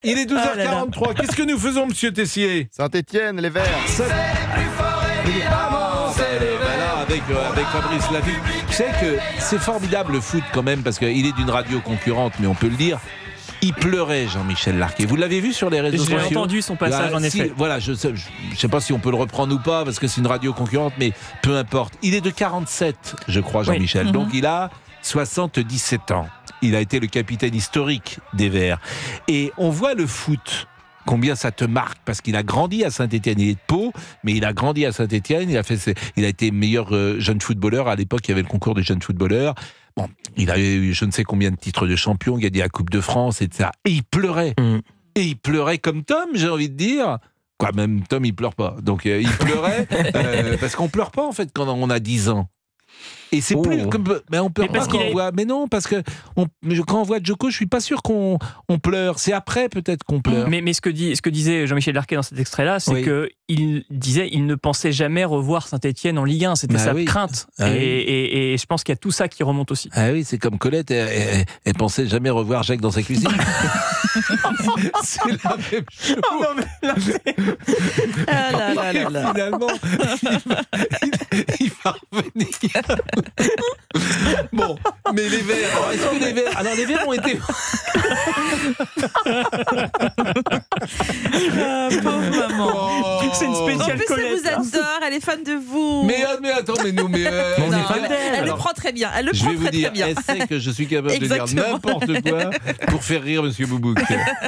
Il est 12h43. Qu'est-ce que nous faisons, monsieur Tessier? Saint-Étienne, les Verts. Avec Fabrice Lafitte. Tu sais que c'est formidable le foot quand même, parce qu'il est d'une radio concurrente, mais on peut le dire. Il pleurait, Jean-Michel Larquet. Vous l'avez vu sur les réseaux sociaux? J'ai entendu son passage, en effet. Voilà, je sais pas si on peut le reprendre ou pas, parce que c'est une radio concurrente, mais peu importe. Il est de 47, je crois, Jean-Michel. Oui. Donc il a 77 ans. Il a été le capitaine historique des Verts. Et on voit le foot, combien ça te marque, parce qu'il a grandi à Saint-Étienne. Il est de Pau, mais il a grandi à Saint-Étienne. Il a été meilleur jeune footballeur. À l'époque, il y avait le concours des jeunes footballeurs. Bon, il a eu je ne sais combien de titres de champion, gagné la Coupe de France, etc. Et il pleurait. Et il pleurait comme Tom, j'ai envie de dire. Quoi, même Tom, il pleure pas. Donc, il pleurait, parce qu'on pleure pas, en fait, quand on a 10 ans. Et c'est plus comme, mais on pleure pas quand on voit. Mais non, parce que quand on voit Djoko, je suis pas sûr qu'on pleure. C'est après peut-être qu'on pleure. Mais ce que disait Jean-Michel Larquet dans cet extrait-là, c'est que il disait il ne pensait jamais revoir Saint-Étienne en Ligue 1. C'était sa crainte. Et je pense qu'il y a tout ça qui remonte aussi. Ah oui, c'est comme Colette. Elle pensait jamais revoir Jacques dans sa cuisine. C'est la même chose. Oh non, mais Finalement, il va revenir. Bon, mais les Verts, alors est-ce que les Verts... Alors les Verts ont été... Pauvre maman. C'est une spéciale En plus, Colette. elle vous adore, elle est fan de vous. Mais attends, mais nous... on est fan d'elle. Elle le prend très bien, elle le je prend vais vous très, dire, très bien. elle sait que je suis capable de dire Exactement. n'importe quoi pour faire rire Monsieur Boubouk.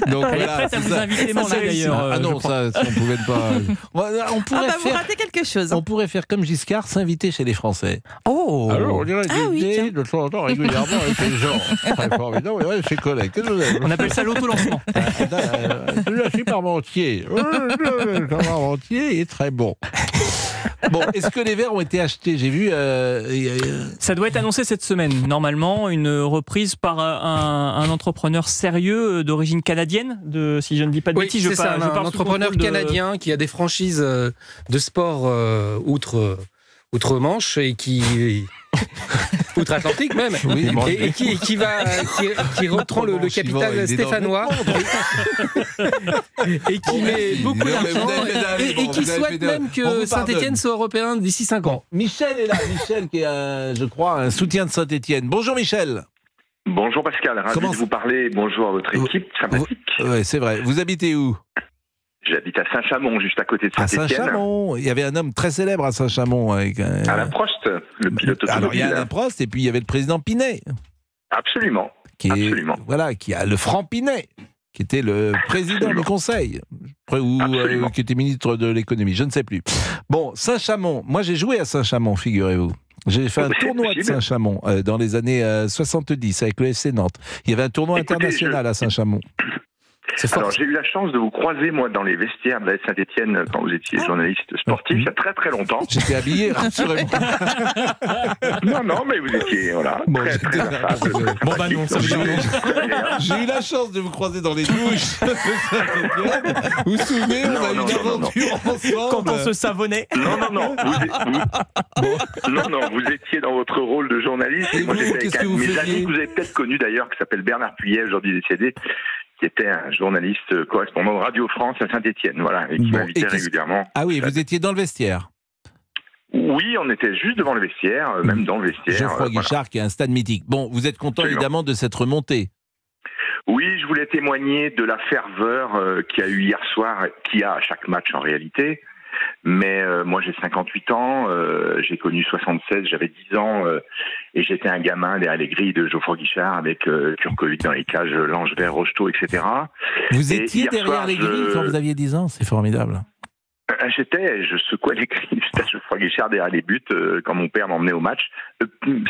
Donc Elle est voilà, prête à vous inviter manger d'ailleurs. Ah non, ça, on pouvait pas... On pourrait Vous faire... ratez quelque chose. On pourrait faire comme Giscard, s'inviter chez les Français. Oh. Alors, on dirait Ah oui, tiens. de temps en temps régulièrement avec les gens. Très formidable. Ouais, c'est collègue. On appelle ça l'auto-lancement. Celui-là, je suis parmentier. Le parmentier est très bon. Bon, est-ce que les verres ont été achetés? J'ai vu... Ça doit être annoncé cette semaine. Normalement, une reprise par un entrepreneur sérieux d'origine canadienne, si je ne dis pas de bêtises. C'est ça, un entrepreneur canadien qui a des franchises de sport outre-Manche et qui... outre-Atlantique même, et qui reprend le capital stéphanois et qui met beaucoup d'argent et qui souhaite même que Saint-Étienne soit européen d'ici 5 ans. Michel est là, Michel qui est, je crois, un soutien de Saint-Étienne. Bonjour Michel. Bonjour Pascal, ravi de vous parler. Bonjour à votre équipe, sympathique. Oui, c'est vrai. Vous habitez où? J'habite à Saint-Chamond, juste à côté de Saint-Étienne. À Saint-Chamond. Il y avait un homme très célèbre à Saint-Chamond. Alain Prost, le pilote automobile. Alors il y a Alain Prost et puis il y avait le président Pinet. Absolument. Voilà, qui a le franc Pinet, qui était le président du conseil, qui était ministre de l'économie, je ne sais plus. Bon, Saint-Chamond. Moi j'ai joué à Saint-Chamond, figurez-vous. J'ai fait un tournoi de Saint-Chamond dans les années 70 avec le FC Nantes. Il y avait un tournoi international à Saint-Chamond. Alors, j'ai eu la chance de vous croiser, moi, dans les vestiaires de la Saint-Étienne quand vous étiez journaliste sportif, il y a très très longtemps. J'étais habillé, rassurez-moi. Non, mais vous étiez, voilà, très affable. Bon, bah non, ça veut dire non. J'ai eu la chance de vous croiser dans les douches de Saint-Étienne. Vous vous souvenez, on a eu une aventure ensemble. Quand on se savonnait. Non, vous étiez dans votre rôle de journaliste. Et moi, vous, j'étais qu'est-ce avec que vous mes faisiez amis que vous avez peut-être connus d'ailleurs, qui s'appelle Bernard Puyet, aujourd'hui décédé, qui était un journaliste correspondant de Radio France à Saint-Étienne, voilà, et qui m'invitait régulièrement. Ah oui, vous étiez dans le vestiaire? Oui, on était juste devant le vestiaire, même dans le vestiaire. Geoffroy Guichard, qui est un stade mythique. Bon, vous êtes content évidemment de cette remontée? Oui, je voulais témoigner de la ferveur qu'il y a eu hier soir, qu'il y a à chaque match en réalité. Mais moi j'ai 58 ans, j'ai connu 76, j'avais 10 ans et j'étais un gamin derrière les grilles de Geoffroy Guichard avec Kurkovic dans les cages, Langevert, Rocheteau, etc. Vous étiez derrière les grilles quand vous aviez 10 ans, c'est formidable. Je secouais les grilles, j'étais à Geoffroy Guichard derrière les buts quand mon père m'emmenait au match.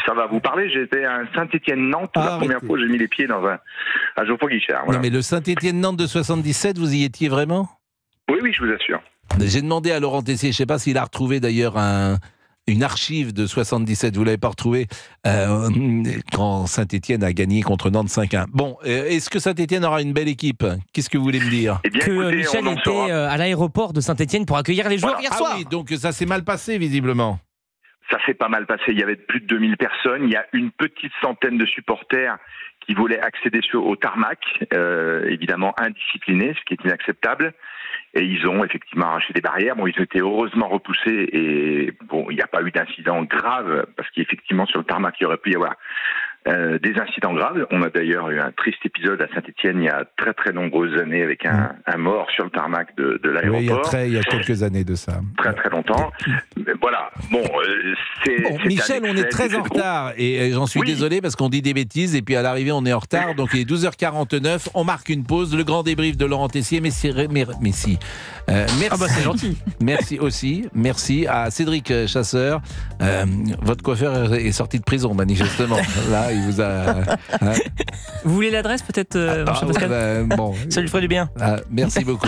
Ça va vous parler, j'étais à Saint-Étienne-Nantes la première fois que j'ai mis les pieds à Geoffroy Guichard. Voilà. Non mais le Saint-Étienne-Nantes de 77, vous y étiez vraiment? Oui, je vous assure. J'ai demandé à Laurent Tessier, je ne sais pas s'il a retrouvé d'ailleurs une archive de 77, vous ne l'avez pas retrouvée, quand Saint-Étienne a gagné contre Nantes 5-1. Bon, est-ce que Saint-Étienne aura une belle équipe? Qu'est-ce que vous voulez me dire? Eh bien, Que écoutez, Michel était à l'aéroport de Saint-Étienne pour accueillir les joueurs hier soir. Ah oui, donc ça s'est mal passé visiblement. Ça s'est pas mal passé, il y avait plus de 2000 personnes, il y a une petite centaine de supporters qui voulaient accéder au tarmac, évidemment indisciplinés, ce qui est inacceptable. Et ils ont effectivement arraché des barrières. Bon, ils ont été heureusement repoussés et bon, il n'y a pas eu d'incident grave parce qu'effectivement sur le tarmac, il y aurait pu y avoir des incidents graves. On a d'ailleurs eu un triste épisode à Saint-Étienne il y a très très nombreuses années avec un mort sur le tarmac de l'aéroport. Oui, il y a quelques années de ça. Très très longtemps. Mais voilà. Bon, Michel, on est très en retard et j'en suis désolé parce qu'on dit des bêtises et puis à l'arrivée on est en retard. Donc il est 12h49. On marque une pause. Le grand débrief de Laurent Tessier. Merci. Merci. Ah bah c'est gentil. Merci aussi. Merci à Cédric Chasseur. Votre coiffeur est sorti de prison manifestement. Là, il vous a. Vous voulez l'adresse peut-être, Pascal ? Bon. Ça lui ferait du bien. Merci beaucoup.